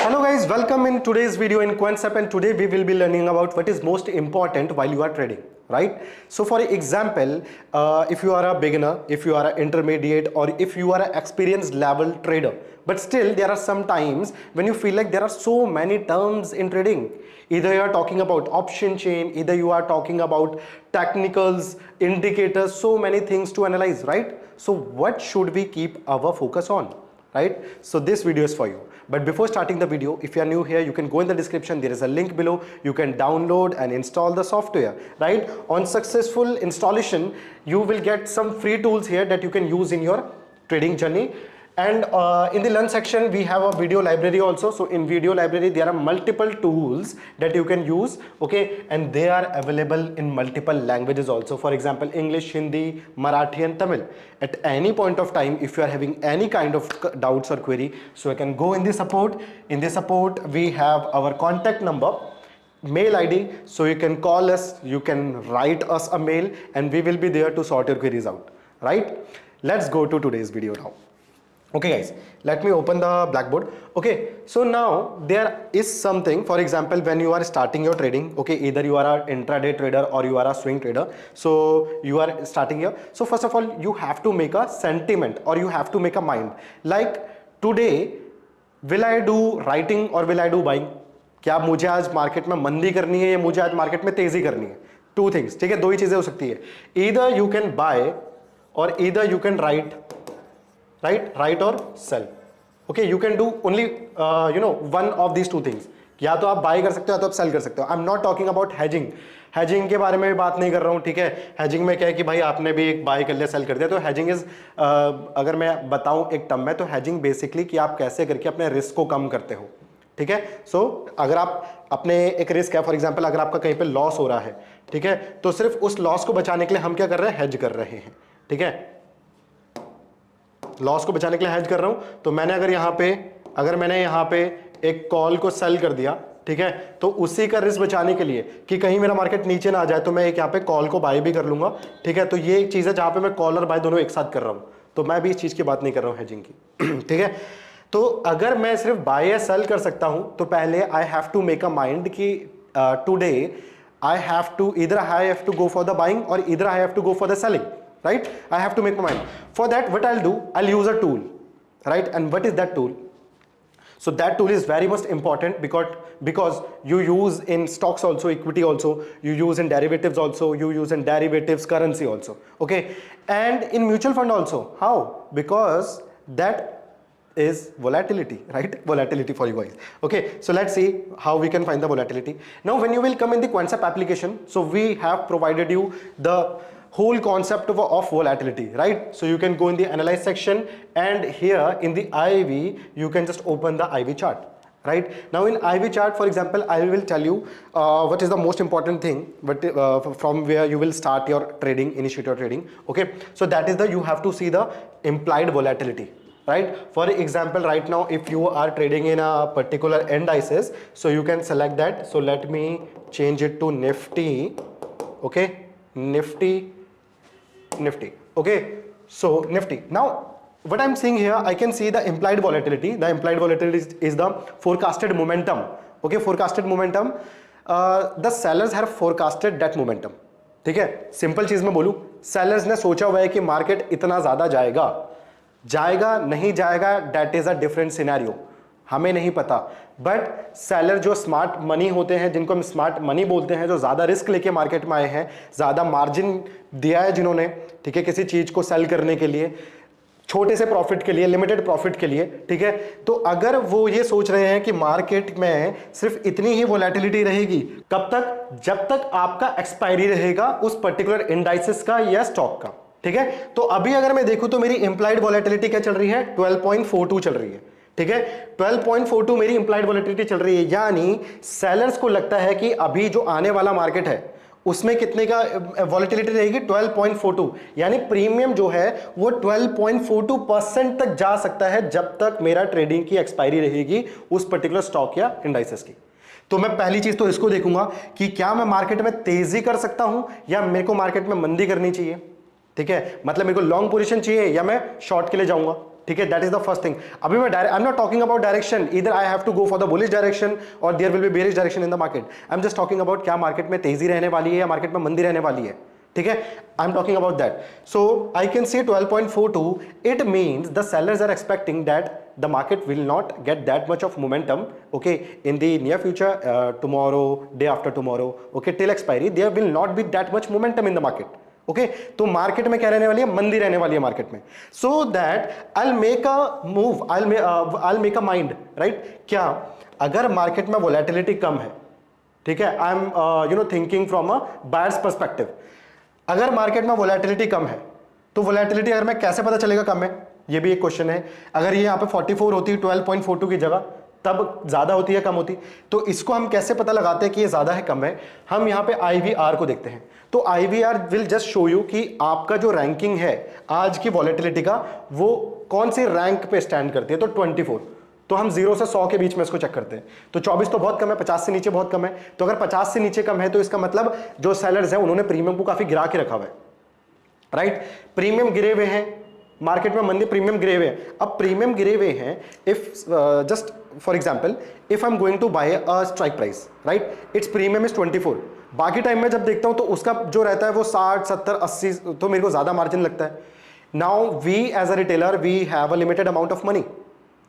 Hello guys, welcome in today's video in Quantsap, and today we will be learning about what is most important while you are trading, right? So for example, if you are a beginner, if you are an intermediate, or if you are an experienced level trader, but still there are some times when you feel like there are so many terms in trading. Either you are talking about option chain, either you are talking about technicals, indicators, so many things to analyze, right? So what should we keep our focus on? Right? So this video is for you. But before starting the video, if you are new here, you can go in the description. There is a link below. You can download and install the software, right? On successful installation, you will get some free tools here that you can use in your trading journey. And in the learn section, we have a video library also. So in video library, there are multiple tools that you can use, okay? And they are available in multiple languages also. For example, English, Hindi, Marathi and Tamil. At any point of time, if you are having any kind of doubts or query, so you can go in the support. In the support, we have our contact number, mail ID, so you can call us, you can write us a mail, and we will be there to sort your queries out, right? Let's go to today's video now. Okay guys, let me open the Blackboard. Okay, so now there is something, for example, when you are starting your trading, okay, either you are an intraday trader or you are a swing trader, so you are starting here. So first of all, you have to make a sentiment, or you have to make a mind, like today will I do writing or will I do buying? क्या मुझे आज market में मंदी करनी है या मुझे आज मार्केट में तेजी करनी है? टू थिंग्स, ठीक है, दो ही चीजें हो सकती है. ईदर यू कैन बाय और either you can write, write or sell. Okay, you can do only one of these two things. या तो आप बाय कर सकते हो या तो आप सेल कर सकते हो. आई am not talking about hedging के बारे में भी बात नहीं कर रहा हूँ, ठीक है. हैजिंग में क्या है कि भाई आपने भी एक बाय कर लिया, सेल कर दिया, तो हैजिंग इज, अगर मैं बताऊं एक टर्म में, तो हैजिंग बेसिकली कि आप कैसे करके अपने रिस्क को कम करते हो, ठीक है. सो अगर आप अपने एक रिस्क है, फॉर एग्जांपल अगर आपका कहीं पे लॉस हो रहा है, ठीक है, तो सिर्फ उस लॉस को बचाने के लिए हम क्या कर रहे हैं, हेज कर रहे हैं, ठीक है. लॉस को बचाने के लिए हेज कर रहा हूं, तो मैंने अगर यहां पे एक कॉल को सेल कर दिया, ठीक है, तो उसी का रिस्क बचाने के लिए कि कहीं मेरा मार्केट नीचे ना आ जाए, तो मैं एक यहां पे कॉल को बाय भी कर लूंगा, ठीक है. तो ये एक चीज है जहां पे मैं कॉल और बाय दोनों एक साथ कर रहा हूं, तो मैं भी इस चीज की बात नहीं कर रहा हूं हेजिंग की, ठीक है. तो अगर मैं सिर्फ बाय या सेल कर सकता हूं, तो पहले I have to make a mind कि today I have to go for the buying or either I have to go for the selling, right? I have to make my mind. For that, what I'll do, I'll use a tool, right? And what is that tool? So that tool is very much important because you use in stocks also, equity also, you use in derivatives also, you use in derivatives currency also, okay? And in mutual fund also. How? Because that is volatility, right? Volatility for you guys. Okay, so let's see how we can find the volatility. Now when you will come in the Quantsap application, so we have provided you the whole concept of volatility, right? So you can go in the analyze section, and here in the IV you can just open the IV chart, right? Now in IV chart, for example, I will tell you what is the most important thing, but from where you will start your trading, initiate your trading, okay? So that is you have to see the implied volatility, right? For example, right now if you are trading in a particular indices, so you can select that. So let me change it to Nifty, okay, Nifty, okay. So Nifty, now what I'm seeing here, I can see the implied volatility. The implied volatility is the forecasted momentum, okay, forecasted momentum. The sellers have forecasted that momentum, ठीक है. Simple चीज में बोलूं, sellers ने सोचा हुआ है कि मार्केट इतना ज्यादा जाएगा नहीं जाएगा, that is a different scenario, हमें नहीं पता. बट सेलर जो स्मार्ट मनी होते हैं, जिनको हम स्मार्ट मनी बोलते हैं, जो ज्यादा रिस्क लेके मार्केट में आए हैं, ज्यादा मार्जिन दिया है जिन्होंने, ठीक है, किसी चीज को सेल करने के लिए, छोटे से प्रॉफिट के लिए, लिमिटेड प्रॉफिट के लिए, ठीक है. तो अगर वो ये सोच रहे हैं कि मार्केट में सिर्फ इतनी ही वोलेटिलिटी रहेगी, कब तक? जब तक आपका एक्सपायरी रहेगा उस पर्टिकुलर इंडाइसेस का या स्टॉक का, ठीक है. तो अभी अगर मैं देखूं तो मेरी इंप्लाइड वोलेटिलिटी क्या चल रही है, 12.42 चल रही है, ठीक है. 12.42 मेरी इंप्लाइड वोलेटिलिटी चल रही है, यानी सेलर्स को लगता है कि अभी जो आने वाला मार्केट है उसमें कितने का वोलेटिलिटी रहेगी, 12.42, यानी प्रीमियम जो है वो 12.42% तक जा सकता है जब तक मेरा ट्रेडिंग की एक्सपायरी रहेगी उस पर्टिकुलर स्टॉक या इंडाइसेस की. तो मैं पहली चीज तो इसको देखूंगा कि क्या मैं मार्केट में तेजी कर सकता हूं या मेरे को मार्केट में मंदी करनी चाहिए, ठीक है. मतलब मेरे को लॉन्ग पोजीशन चाहिए या मैं शॉर्ट के लिए जाऊंगा, ठीक है, that is the first thing. अभी मैं I am not talking about direction, इधर I have to go for the bullish direction और there will be bearish direction in the market. I am just talking about क्या market में तेजी रहने वाली है या मार्केट में मंदी रहने वाली है, ठीक है, I am talking about that. So I can see 12.42, it means the sellers are expecting that the market will not get that much of momentum, okay, in the near future, tomorrow, day after tomorrow, okay, till expiry there will not be that much momentum in the market, okay। तो market में क्या रहने वाली है, मंदी रहने वाली है मार्केट में। so that I'll make a move, I'll make a mind, right। क्या अगर मार्केट में वोलेटिलिटी कम है, ठीक है, I am thinking from a buyers perspective, अगर मार्केट में वोलेटिलिटी कम है तो वोलेटिलिटी अगर मैं कैसे पता चलेगा कम है, ये भी एक क्वेश्चन है। अगर ये यहाँ पे 44 होती 12.42 की जगह, तब ज्यादा होती है कम होती, तो इसको हम कैसे पता लगाते हैं कि ये ज्यादा है कम है, हम यहाँ पे IVR को देखते हैं। तो IVR will just show you कि आपका जो रैंकिंग है आज की वॉलेटिलिटी का, वो कौन सी रैंक पे स्टैंड करती है। तो 24, तो हम 0 से 100 के बीच में इसको चेक करते हैं। तो 24 तो बहुत कम है, 50 से नीचे बहुत कम है। तो अगर 50 से नीचे कम है तो इसका मतलब जो सेलर्स हैं उन्होंने प्रीमियम को काफी गिरा के रखा हुआ है, राइट। प्रीमियम गिरे हुए हैं, मार्केट में मंदी, प्रीमियम गिरे हुए हैं। अब प्रीमियम गिरे हुए हैं, if just for example if I am going to buy a strike price, right, it's premium is 24, बाकी टाइम में जब देखता हूं तो उसका जो रहता है वो 60, 70, 80, तो मेरे को ज्यादा मार्जिन लगता है। Now we as a retailer we have a limited amount of money,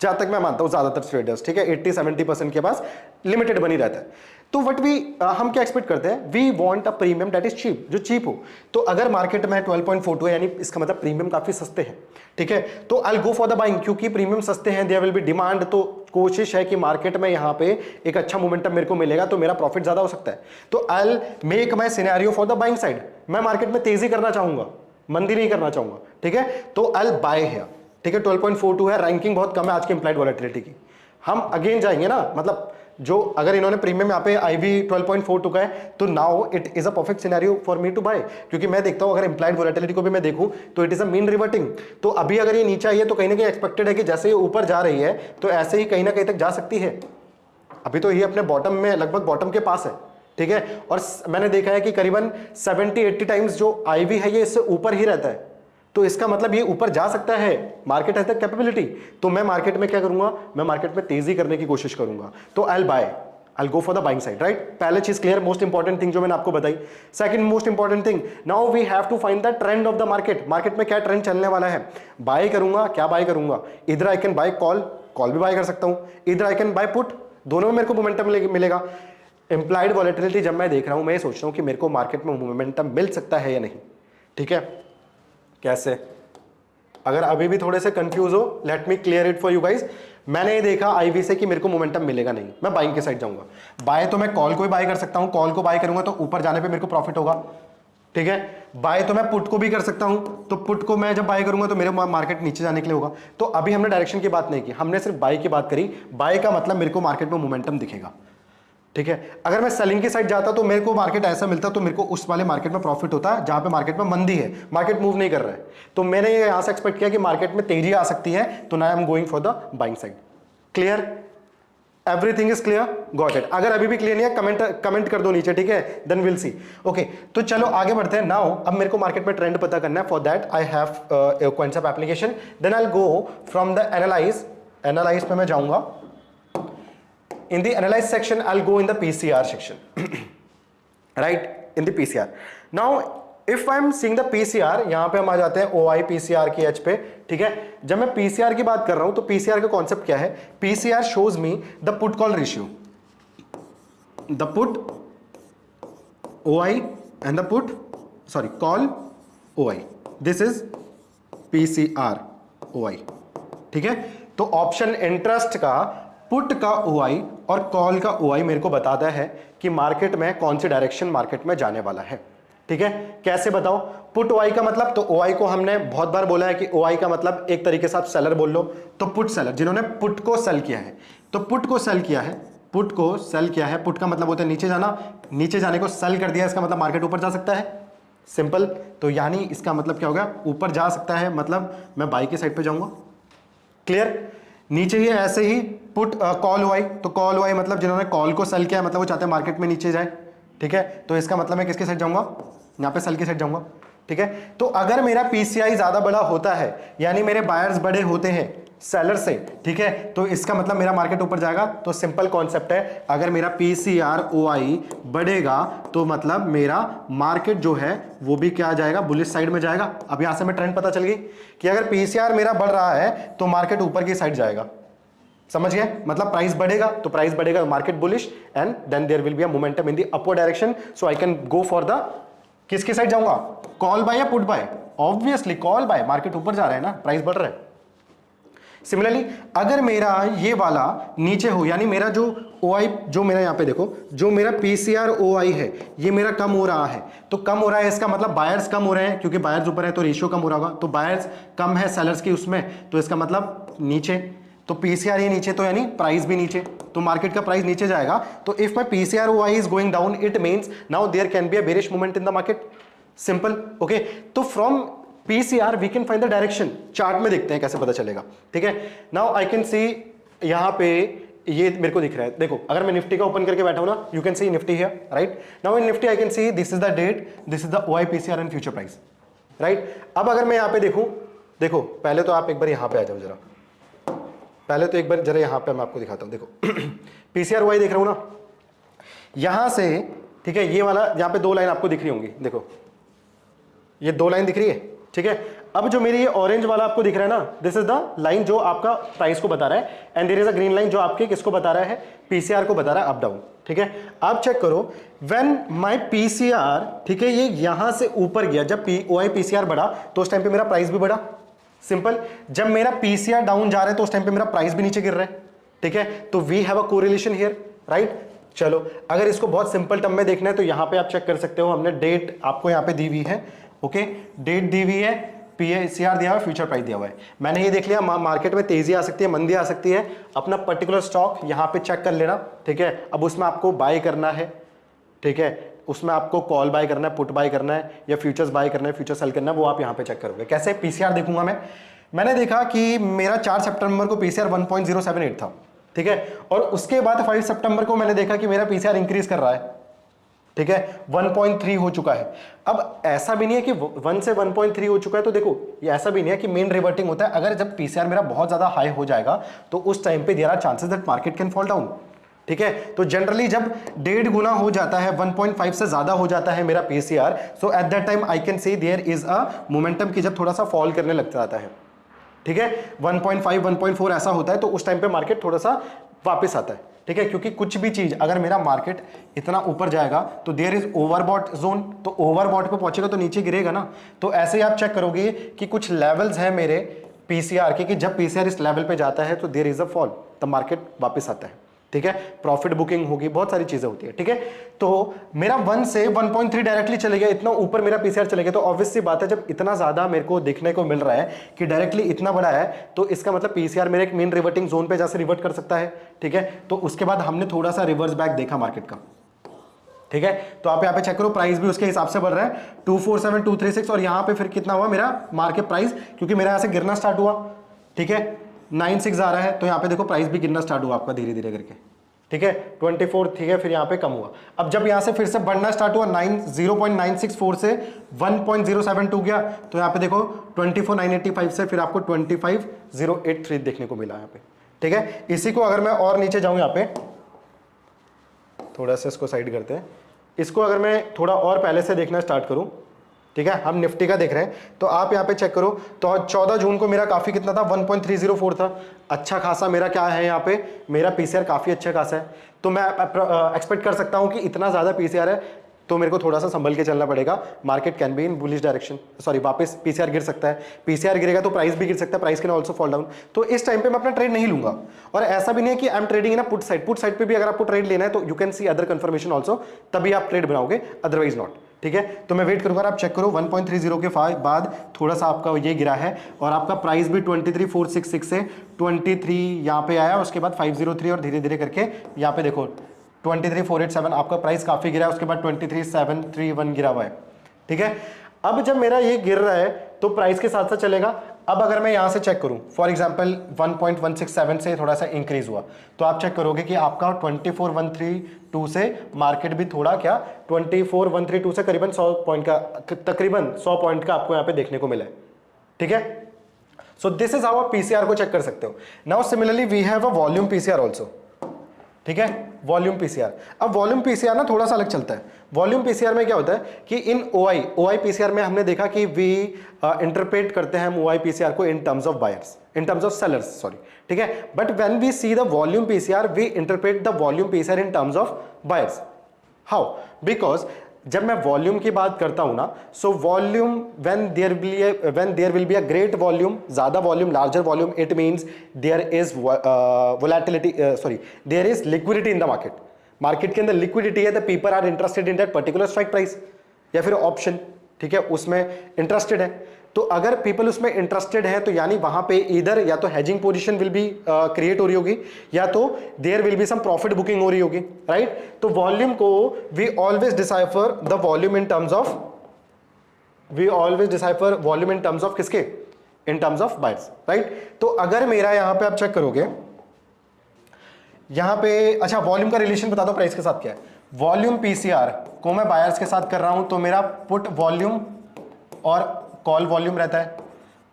जहां तक मैं मानता हूं ज्यादातर ट्रेडर्स, ठीक है, 80-70% के पास लिमिटेड मनी रहता है। तो वट वी हम क्या एक्सपेक्ट करते हैं, we want a premium that is cheap, जो चीप हो। तो अगर मार्केट में 12.42 है यानी इसका मतलब प्रीमियम काफी सस्ते हैं, ठीक है, तो आई will go for the buying, क्योंकि प्रीमियम सस्ते हैं, देयर विल बी डिमांड। तो कोशिश है कि मार्केट में यहाँ पे एक अच्छा मोमेंटम मेरे को मिलेगा तो मेरा प्रॉफिट ज्यादा हो सकता है। तो I will make my scenario for the buying side, मैं मार्केट में तेजी करना चाहूंगा, मंदी नहीं करना चाहूंगा, ठीक है, तो आई विल बाय हियर, ठीक है। 12.42 है, रैंकिंग बहुत कम है आज की इंप्लाइड वॉलेटिलिटी की। हम अगेन जाएंगे ना, मतलब जो अगर इन्होंने प्रीमियम यहाँ पे IV 12.42 का है, तो now it is a perfect scenario for me to buy, क्योंकि मैं देखता हूं अगर इंप्लाइड वोलेटिलिटी को भी मैं देखूं तो it is a mean reverting. तो अभी अगर ये नीचे आई है तो कहीं ना कहीं एक्सपेक्टेड है कि जैसे ये ऊपर जा रही है तो ऐसे ही कहीं ना कहीं तक जा सकती है। अभी तो ये अपने बॉटम में, लगभग बॉटम के पास है, ठीक है, और मैंने देखा है कि करीबन 70-80 टाइम्स जो IV है ये इससे ऊपर ही रहता है, तो इसका मतलब ये ऊपर जा सकता है, मार्केट हैज द कैपेबिलिटी। तो मैं मार्केट में क्या करूंगा, मैं मार्केट में तेजी करने की कोशिश करूंगा, तो I will buy, I will go for the buying side, right. पहले चीज क्लियर, मोस्ट इंपॉर्टेंट थिंग जो मैंने आपको बताई। Second most important thing, now we have to find the trend of the market, market में क्या ट्रेंड चलने वाला है। बाय करूंगा, क्या बाय करूंगा, इधर I can buy call, call भी बाय कर सकता हूं, इधर आई कैन बाय पुट, दोनों में मेरे को मोमेंटम मिलेगा। इंप्लाइड वॉलेटिलिटी जब मैं देख रहा हूं, मैं ये सोच रहा हूं कि मेरे को मार्केट में मोमेंटम मिल सकता है या नहीं, ठीक है। कैसे, अगर अभी भी थोड़े से कंफ्यूज हो, let me clear it for you guys. मैंने ये देखा IV से कि मेरे को मोमेंटम मिलेगा नहीं, मैं बाइंग के साइड जाऊंगा। बाय तो मैं कॉल को भी बाय कर सकता हूं, कॉल को बाय करूंगा तो ऊपर जाने पे मेरे को प्रॉफिट होगा, ठीक है। बाय तो मैं पुट को भी कर सकता हूं, तो पुट को मैं जब बाय करूंगा तो मेरे मार्केट नीचे जाने के लिए होगा। तो अभी हमने डायरेक्शन की बात नहीं की, हमने सिर्फ बाय की बात करी। बाय का मतलब मेरे को मार्केट में मोमेंटम दिखेगा, ठीक है। अगर मैं सेलिंग की साइड जाता तो मेरे को मार्केट ऐसा मिलता, तो मेरे को उस वाले मार्केट में प्रॉफिट होता है जहां पे मार्केट में मंदी है, मार्केट मूव नहीं कर रहा है। तो मैंने ये यहां से एक्सपेक्ट किया कि मार्केट में तेजी आ सकती है, तो now I am going for the buying side. Clear, everything is clear, got it. अगर अभी भी क्लियर नहीं है कमेंट कर दो नीचे, ठीक है, देन विल सी। ओके, तो चलो आगे बढ़ते हैं। नाउ अब मेरे को मार्केट में ट्रेंड पता करना है, for that I have Quantup application, then I will go from the analyse पे मैं जाऊंगा। In the analyze section, I'll go in the PCR section, right? In the PCR. Now, if I'm seeing the PCR, यहाँ पे हम आ जाते हैं OI PCR की H पे, ठीक है। जब मैं PCR की बात कर रहा हूँ तो PCR का कॉन्सेप्ट क्या है? PCR shows me the put call ratio, the put OI and the put, sorry, call OI. This is PCR OI, ठीक है। तो ऑप्शन इंटरेस्ट का, पुट का OI और कॉल का OI मेरे को बताता है कि मार्केट में कौन सी डायरेक्शन मार्केट में जाने वाला है, ठीक है। कैसे बताओ? पुट OI का मतलब, तो OI को हमने बहुत बार बोला है कि OI का मतलब एक तरीके से आप सेलर बोल लो, तो पुट सेलर जिन्होंने पुट को सेल किया है, तो पुट को सेल किया है, पुट को सेल किया है, पुट का मतलब होता है नीचे जाना, नीचे जाने को सेल कर दिया, इसका मतलब मार्केट ऊपर जा सकता है, सिंपल। तो यानी इसका मतलब क्या होगा, ऊपर जा सकता है, मतलब मैं बाई की साइड पे जाऊंगा। क्लियर? नीचे ही ऐसे ही पुट कॉल OI, तो कॉल OI मतलब जिन्होंने कॉल को सेल किया है, मतलब वो चाहते हैं मार्केट में नीचे जाए, ठीक है। तो इसका मतलब मैं किसके साइड जाऊंगा, यहाँ पे सेल की साइड जाऊंगा, ठीक है। तो अगर मेरा पीसीआई ज्यादा बड़ा होता है यानी मेरे बायर्स बड़े होते हैं सेलर से, ठीक है, तो इसका मतलब मेरा मार्केट ऊपर जाएगा। तो सिंपल कॉन्सेप्ट है, अगर मेरा पीसीआर ओआई बढ़ेगा तो मतलब मेरा मार्केट जो है वो भी क्या जाएगा, बुलिश साइड में जाएगा। अब यहां से मैं ट्रेंड पता चल गई कि अगर पीसीआर मेरा बढ़ रहा है तो मार्केट ऊपर की साइड जाएगा। समझ गए? मतलब प्राइस बढ़ेगा तो प्राइस बढ़ेगा, market bullish, and then there will be a momentum in the upward direction. So I can go for the, किसके साइड जाऊंगा, कॉल बाय या put buy? Obviously call buy, market ऊपर जा रहा है ना, प्राइस बढ़ रहा है। सिमिलरली अगर मेरा ये वाला नीचे हो यानी मेरा जो ओआई, जो मेरा यहां पे देखो, जो मेरा पीसीआर ओआई है ये मेरा कम हो रहा है, तो कम हो रहा है इसका मतलब बायर्स कम हो रहे हैं, क्योंकि बायर्स ऊपर है तो रेशियो कम हो रहा होगा, तो बायर्स कम है सेलर्स की उसमें, तो इसका मतलब नीचे, तो पीसीआर ये नीचे तो यानी प्राइस भी नीचे, तो मार्केट का प्राइस नीचे जाएगा। तो if my PCR OI is going down it means now there can be a bearish movement in the market. Simple, okay. तो from PCR we can find the direction, chart में देखते हैं कैसे पता चलेगा, ठीक है। नाउ आई कैन सी, यहां पे ये मेरे को दिख रहा है, देखो अगर मैं निफ्टी का ओपन करके बैठा हूं ना, you can see Nifty here, right. Now in Nifty I can see this is the date, this is the OI PCR and future price, right. अब अगर मैं यहां पे देखूं, देखो पहले तो आप एक बार यहां पे आ जाओ जरा, पहले तो एक बार जरा यहां पे मैं आपको दिखाता हूं, देखो पीसीआर ओआई देख रहा हूं ना यहां से, ठीक है। ये वाला यहां पे दो लाइन आपको दिख रही होंगी, देखो ये दो लाइन दिख रही है, ठीक है। अब जो मेरी ये ऑरेंज वाला आपको दिख रहा है ना, दिस इज द लाइन जो आपका प्राइस को बता रहा है, and there is a green line जो आपके किसको बता रहा है, पीसीआर को बता रहा है अप डाउन, ठीक है। आप चेक करो व्हेन माय पीसीआर, ठीक है, ये यहां से ऊपर गया, जब ओआई पीसीआर बढ़ा तो उस टाइम पे मेरा प्राइस भी बढ़ा। सिंपल, जब मेरा पीसीआर डाउन जा रहा है तो उस टाइम पे मेरा प्राइस भी नीचे गिर रहा है, ठीक है। तो we have a correlation here, right. चलो अगर इसको बहुत सिंपल टर्म में देखना है तो यहां पे आप चेक कर सकते हो, हमने डेट आपको यहां पे दी हुई है, ओके, डेट दी हुई है, पीसीआर दिया हुआ है, फ्यूचर प्राइस दिया हुआ है। मैंने ये देख लिया मार्केट में तेजी आ सकती है, मंदी आ सकती है, अपना पर्टिकुलर स्टॉक यहां पे चेक कर लेना, ठीक है। अब उसमें आपको बाय करना है, ठीक है, उसमें आपको कॉल बाय करना है, पुट बाय करना है, या फ्यूचर्स बाय करना है, फ्यूचर सेल करना है, वो आप यहां पे चेक करोगे। कैसे? पीसीआर देखूंगा मैंने देखा कि मेरा 4 सितंबर को पीसीआर 1.078 था, ठीक है, और उसके बाद 5 सितंबर को मैंने देखा कि मेरा पीसीआर इंक्रीज कर रहा है, ठीक है, 1.3 हो चुका है। अब ऐसा भी नहीं है कि 1 से 1.3 हो चुका है, तो देखो ये ऐसा भी नहीं है कि मेन रिवर्टिंग होता है। अगर जब पीसीआर मेरा बहुत ज्यादा हाई हो जाएगा तो उस टाइम पे there are chances that market can fall down, ठीक है। तो जनरली जब 1.5 गुना हो जाता है, 1.5 से ज्यादा हो जाता है मेरा PCR, so at that time I can say there is a momentum की जब थोड़ा सा फॉल करने लग जाता है, ठीक है। 1.5 1.4 ऐसा होता है तो उस टाइम पे मार्केट थोड़ा सा वापस आता है, ठीक है। क्योंकि कुछ भी चीज अगर मेरा मार्केट इतना ऊपर जाएगा तो देयर इज ओवरबॉट जोन, तो ओवरबॉट पे पहुंचेगा तो नीचे गिरेगा ना। तो ऐसे ही आप चेक करोगे कि कुछ लेवल्स हैं मेरे पीसीआर के, कि जब पीसीआर इस लेवल पे जाता है तो देयर इज अ फॉल, तो मार्केट वापस आता है, ठीक है। प्रॉफिट बुकिंग होगी, बहुत सारी चीजें होती है, ठीक है। तो मेरा 1 से 1.3 डायरेक्टली चले गया, इतना ऊपर मेरा पीसीआर चले गया, तो ऑब्वियस सी बात है जब इतना ज्यादा मेरे को देखने को मिल रहा है कि डायरेक्टली इतना बड़ा है, तो इसका मतलब पीसीआर मेरे एक मेन रिवर्टिंग जोन पे जैसे रिवर्ट कर सकता है, ठीक है। तो उसके बाद हमने थोड़ा सा रिवर्स बैक देखा मार्केट का, ठीक है। तो आप यहाँ पे चेक करो, प्राइस भी उसके हिसाब से बढ़ रहा है 247 236, और यहाँ पे फिर कितना हुआ मेरा मार्केट प्राइस, क्योंकि मेरा यहाँ से गिरना स्टार्ट हुआ, ठीक है, 96 आ रहा है, तो यहाँ पे देखो प्राइस भी गिरना स्टार्ट हुआ आपका धीरे धीरे करके, ठीक है, 24, ठीक है, फिर यहाँ पे कम हुआ। अब जब यहाँ से फिर से बढ़ना स्टार्ट हुआ 0.964 से 1.072 गया, तो यहाँ पे देखो 24,985 से फिर आपको 25,083 देखने को मिला यहाँ पे, ठीक है। इसी को अगर मैं और नीचे जाऊं, यहाँ पे थोड़ा सा इसको साइड करते हैं, इसको अगर मैं थोड़ा और पहले से देखना स्टार्ट करूं, ठीक है, हम निफ्टी का देख रहे हैं, तो आप यहाँ पे चेक करो, तो 14 जून को मेरा काफी कितना था, 1.304 था, अच्छा खासा मेरा क्या है यहाँ पे, मेरा पीसीआर काफी अच्छा खासा है। तो मैं एक्सपेक्ट कर सकता हूँ कि इतना ज्यादा पीसीआर है तो मेरे को थोड़ा सा संभल के चलना पड़ेगा, market can be in bullish direction, sorry वापस पीसीआर गिर सकता है, पीसीआर गिरेगा तो प्राइस भी गिर सकता है, price can also fall down. तो इस टाइम पे मैं अपना ट्रेड नहीं लूंगा, और ऐसा भी नहीं है कि I am trading in a put side, put side पे भी अगर आपको ट्रेड लेना है तो you can C other confirmation also, तभी आप ट्रेड बनाओगे, अदरवाइज नॉट, ठीक है। तो मैं वेट करूंगा, आप चेक करो 1.30 के बाद थोड़ा सा आपका ये गिरा है, और आपका प्राइस भी 23,466 से 23 यहाँ पे आया, उसके बाद 503, और धीरे धीरे करके यहाँ पे देखो 23,487 आपका प्राइस काफी गिरा है, उसके बाद 23,731 गिरा हुआ है, ठीक है। अब जब मेरा ये गिर रहा है तो प्राइस के साथ साथ चलेगा, अब अगर मैं यहां से चेक करूं, फॉर एग्जांपल 1.167 से थोड़ा सा इंक्रीज हुआ, तो आप चेक करोगे कि आपका 24,132 से मार्केट भी थोड़ा क्या 24,132 से करीबन 100 पॉइंट का, तकरीबन 100 पॉइंट का आपको यहां पे देखने को मिला है, ठीक है। सो दिस इज हाउ आप पीसीआर को चेक कर सकते हो। Now similarly we have a volume PCR also, ठीक है, वॉल्यूम पीसीआर। अब वॉल्यूम पीसीआर ना थोड़ा सा अलग चलता है। वॉल्यूम पीसीआर में क्या होता है कि इन ओआई पीसीआर में हमने देखा कि वी इंटरप्रेट करते हैं हम ओआई पीसीआर को in terms of buyers, in terms of sellers, sorry, ठीक है। But when we see the volume PCR we interpret the volume PCR in terms of buyers. How? Because जब मैं volume की बात करता हूं ना, so volume when there will be a great volume, ज्यादा volume, larger volume, it means there is volatility, sorry, there is liquidity in the market. Market के अंदर लिक्विडिटी है, the people are interested in that particular strike price या फिर option, ठीक है, उसमें interested है। तो अगर पीपल उसमें इंटरेस्टेड है तो यानी वहां पे इधर या तो hedging position will be create हो रही होगी या तो there will be some profit booking हो रही होगी, राइट। तो वॉल्यूम को we always decipher the volume in terms of, we always decipher volume in terms of किसके, in terms of buyers, right. तो अगर मेरा यहां पे आप चेक करोगे, यहां पे अच्छा वॉल्यूम का रिलेशन बता दो प्राइस के साथ क्या है। वॉल्यूम पीसीआर को मैं बायर्स के साथ कर रहा हूं तो मेरा पुट वॉल्यूम और कॉल वॉल्यूम रहता है।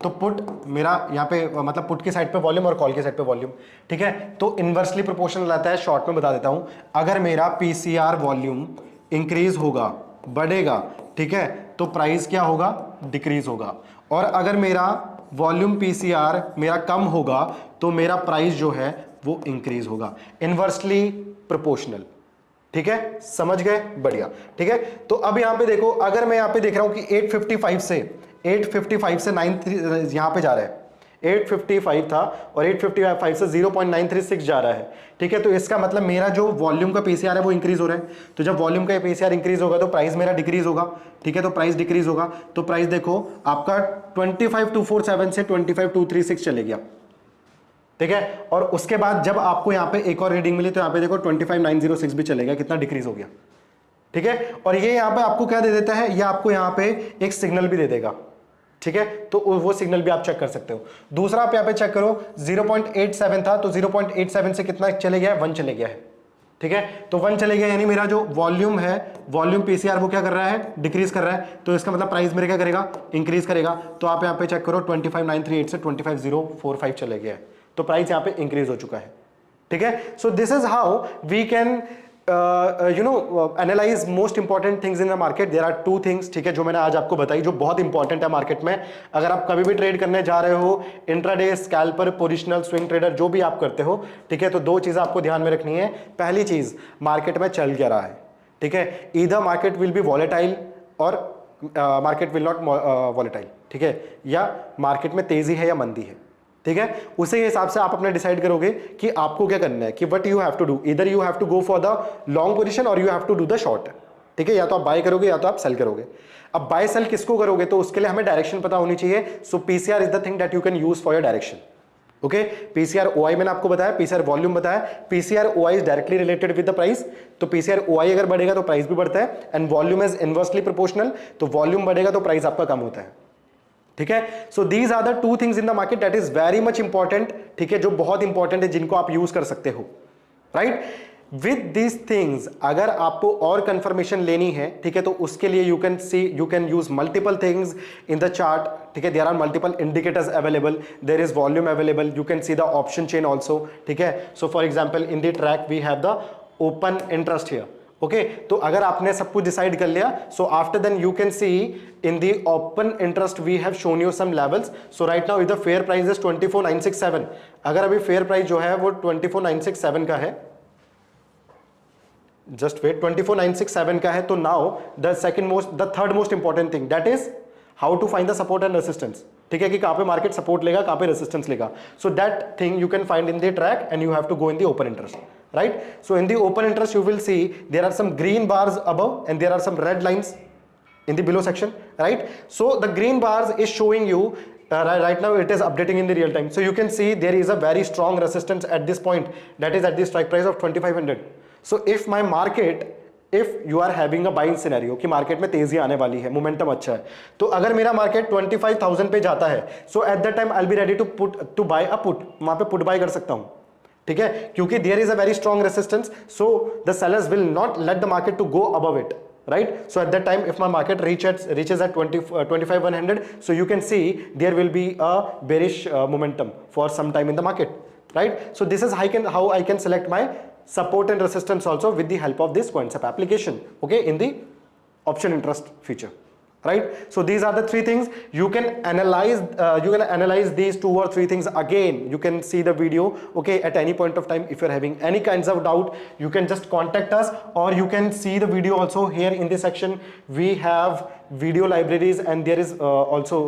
तो पुट मेरा यहाँ पे मतलब पुट की साइड पे वॉल्यूम और कॉल की साइड पे वॉल्यूम, ठीक है। तो इनवर्सली प्रोपोर्शनल रहता है, शॉर्ट में बता देता हूं। अगर मेरा पीसीआर वॉल्यूम इंक्रीज होगा, बढ़ेगा, ठीक है, तो प्राइस क्या होगा, डिक्रीज होगा। और अगर मेरा वॉल्यूम पीसीआर मेरा कम होगा तो मेरा प्राइस जो है वो इंक्रीज होगा, इनवर्सली प्रोपोर्शनल, ठीक है, समझ गए, बढ़िया, ठीक है। तो अब यहां पे देखो, अगर मैं यहां पे देख रहा हूं कि 855 से 93 यहां पे जा रहा है, 855 था और 855 से 0.936 जा रहा है, ठीक है। तो इसका मतलब मेरा जो वॉल्यूम का पीसीआर है वो इंक्रीज हो रहा है। तो जब वॉल्यूम का पीसीआर इंक्रीज होगा तो प्राइस मेरा डिक्रीज होगा, ठीक है। तो प्राइस डिक्रीज होगा तो प्राइस देखो आपका 25,247 से 25,236 चले गया, ठीक है। और उसके बाद जब आपको यहां पे एक और रीडिंग मिली तो यहां पे देखो 25,906 भी चलेगा, कितना डिक्रीज हो गया, ठीक है। और ये यहां पे आपको क्या दे देता है, ये आपको यहां पे एक सिग्नल भी दे देगा, ठीक है। तो वो सिग्नल भी आप चेक कर सकते हो। दूसरा आप यहां पे चेक करो, 0.87 था तो 0.87 से कितना चले गया है, 1 चले गया है, ठीक है। तो 1 चले गया यानी मेरा जो वॉल्यूम है, वॉल्यूम पीसीआर वो क्या कर रहा है, डिक्रीज कर रहा है। तो इसका मतलब प्राइस मेरे क्या करेगा, इंक्रीज करेगा। तो आप यहां पे चेक करो 25,938 से 25,045 चले गया है, तो प्राइस यहां पे इंक्रीज हो चुका है, ठीक है। So this is how we can analyse most important things in the market. There are 2 things, ठीक है, जो मैंने आज आपको बताई, जो बहुत इंपॉर्टेंट है मार्केट में। अगर आप कभी भी ट्रेड करने जा रहे हो, intraday, scalper, positional, swing trader, जो भी आप करते हो, ठीक है, तो 2 चीजें आपको ध्यान में रखनी है। पहली चीज, मार्केट में चल क्या रहा है, ठीक है। Either market will be volatile और मार्केट विल नॉट वॉलेटाइल, ठीक है, या मार्केट में तेजी है या मंदी है, ठीक है। उसी हिसाब से आप अपने डिसाइड करोगे कि आपको क्या करना है, कि what you have to do, either you have to go for the long position और you have to do the short, ठीक है। या तो आप बाय करोगे या तो आप सेल करोगे। अब बाय सेल किसको करोगे, तो उसके लिए हमें डायरेक्शन पता होनी चाहिए। So PCR is the thing that you can use for your direction, okay. PCR OI मैंने आपको बताया, पीसीआर वॉल्यूम बताया। PCR OI is directly related with the price, तो पीसीआर ओआई अगर बढ़ेगा तो प्राइस भी बढ़ता है, and volume is inversely proportional, तो वॉल्यूम बढ़ेगा तो प्राइस आपका कम होता है, ठीक है। So these are the 2 things in the market that is very much important, ठीक है, जो बहुत इंपॉर्टेंट है, जिनको आप यूज कर सकते हो, राइट। विद दीज थिंग्स अगर आपको और कंफर्मेशन लेनी है, ठीक है, तो उसके लिए you can use multiple things in the chart, ठीक है। There are multiple indicators available, there is volume available, you can see the option chain also, ठीक है। So for example in the track we have the open interest here, okay. तो अगर आपने सब कुछ decide कर लिया, so after then you can see in the open interest we have shown you some levels. So right now the fair price is 24,967। अगर अभी fair price जो है वो 24,967 का है, जस्ट वेट, 24,967 का है। तो now the third most important thing that is how to find the support and resistance, ठीक है, कि कहां पे मार्केट सपोर्ट लेगा, कहां पे रेसिस्टेंस लेगा। So that thing you can find in the track and you have to go in the open interest, right? So in the open interest you will see there are some green bars above and there are some red lines in the below section, right? So the green bars is showing you right now it is updating in the real time, so you can see there is a very strong resistance at this point, that is at the strike price of 2,500. So if my market if you are having a buying scenario कि market में तेजी आने वाली है, momentum अच्छा है, तो अगर मेरा मार्केट 25,000 पे जाता है, so at that time I will be ready to buy a put, वहां पे पुट बाय कर सकता हूं, ठीक है, क्योंकि there is a very strong resistance, so the sellers will not let the market to go above it, right? So at that time, if my market reaches at 25,100, so you can see there will be a bearish momentum for some time in the market, right? So this is how I can select my support and resistance also with the help of this CoinSap application, okay, in the option interest feature, right? So these are the three things you can analyze these 2 or 3 things again. You can see the video, okay, at any point of time. If you're having any kinds of doubt, you can just contact us, or you can see the video also here in this section. We have video libraries, and there is also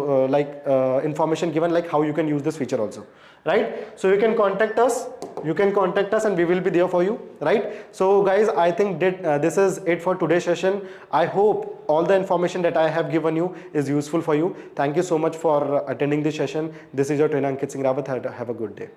information given like how you can use this feature also, right? So you can contact us, and we will be there for you, right? So guys, I think this is it for today's session. I hope all the information that I have given you is useful for you. Thank you so much for attending this session. This is your trainer Ankit Singh Rawat. Have a good day.